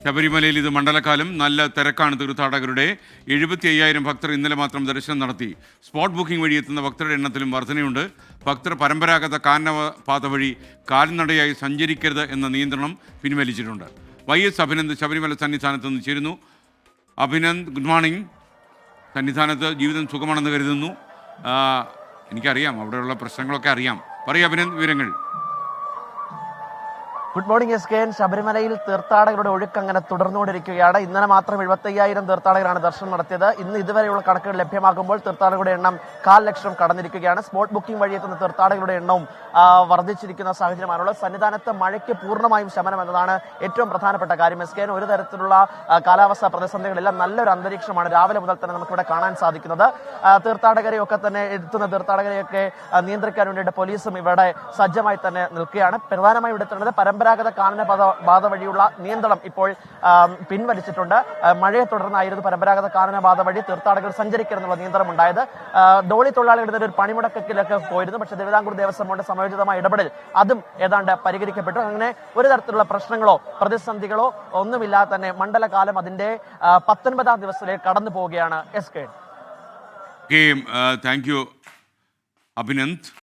ശബരിമലയിൽ ഇത് മണ്ഡലകാലം. നല്ല തിരക്കാണ്. തീർത്ഥാടകരുടെ 75,000 ഭക്തർ ഇന്നലെ മാത്രം ദർശനം നടത്തി. സ്പോട്ട് ബുക്കിംഗ് വഴി എത്തുന്ന ഭക്തരുടെ എണ്ണത്തിലും വർധനയുണ്ട്. ഭക്തർ പരമ്പരാഗത കാനനപാത വഴി കാൽനടയായി സഞ്ചരിക്കരുത് എന്ന നിയന്ത്രണം പിൻവലിച്ചിട്ടുണ്ട്. YS അഭിനന്ദ് ശബരിമല സന്നിധാനത്ത് നിന്ന് ചേരുന്നു. Abhinand, good morning. സന്നിധാനത്ത് ജീവിതം സുഖമാണെന്ന് കരുതുന്നു. എനിക്കറിയാം, അവിടെയുള്ള പ്രശ്നങ്ങളൊക്കെ അറിയാം. പറയൂ അഭിനന്ദ്, വിവരങ്ങൾ. Good morning SKN. ശബരിമലയിൽ തീർത്ഥാടകരുടെ ഒഴുക്ക് അങ്ങനെ തുടർന്നുകൊണ്ടിരിക്കുകയാണ്. ഇന്നലെ മാത്രം 75,000 തീർത്ഥാടകരാണ് ദർശനം നടത്തിയത്. ഇന്ന് ഇതുവരെയുള്ള കണക്കുകൾ ലഭ്യമാകുമ്പോൾ തീർത്ഥാടകരുടെ എണ്ണം 1,00,000 കടന്നിരിക്കുകയാണ്. സ്പോട്ട് ബുക്കിംഗ് വഴി എത്തുന്ന തീർത്ഥാടകരുടെ എണ്ണവും വർദ്ധിച്ചിരിക്കുന്ന സാഹചര്യമാണുള്ളത്. സന്നിധാനത്ത് മഴയ്ക്ക് പൂർണ്ണമായും ശമനം എന്നതാണ് ഏറ്റവും പ്രധാനപ്പെട്ട കാര്യം. SKN, ഒരു തരത്തിലുള്ള കാലാവസ്ഥാ പ്രതിസന്ധികളെല്ലാം നല്ലൊരു അന്തരീക്ഷമാണ് രാവിലെ മുതൽ തന്നെ നമുക്കിവിടെ കാണാൻ സാധിക്കുന്നത്. തീർത്ഥാടകരെയൊക്കെ തന്നെ എത്തുന്ന തീർത്ഥാടകരെയൊക്കെ നിയന്ത്രിക്കാൻ വേണ്ടിയിട്ട് പോലീസും ഇവിടെ സജ്ജമായി തന്നെ നിൽക്കുകയാണ്. പ്രധാനമായും എടുത്തുള്ളത് പരമ്പരാഗത കാനനപാത വഴിയുള്ള നിയന്ത്രണം ഇപ്പോൾ പിൻവലിച്ചിട്ടുണ്ട്. മഴയെ തുടർന്നായിരുന്നു പരമ്പരാഗത കാനനപാത വഴി തീർത്ഥാടകർ സഞ്ചരിക്കരുതെന്നുള്ള നിയന്ത്രണം ഉണ്ടായത്. ഡോളി തൊഴിലാളികളുടെ ഒരു പണിമുടക്കിലൊക്കെ പോയിരുന്നു. പക്ഷേ തിരുവിതാംകൂർ ദേവസ്വം ബോർഡ് സമയോചിതമായ ഇടപെടൽ അതും ഏതാണ്ട് പരിഹരിക്കപ്പെട്ടു. അങ്ങനെ ഒരു തരത്തിലുള്ള പ്രശ്നങ്ങളോ പ്രതിസന്ധികളോ ഒന്നുമില്ലാതെ തന്നെ മണ്ഡലകാലം അതിന്റെ 19ാം ദിവസത്തിലേക്ക് കടന്നു പോവുകയാണ്. SKN. Thank you Abhinand.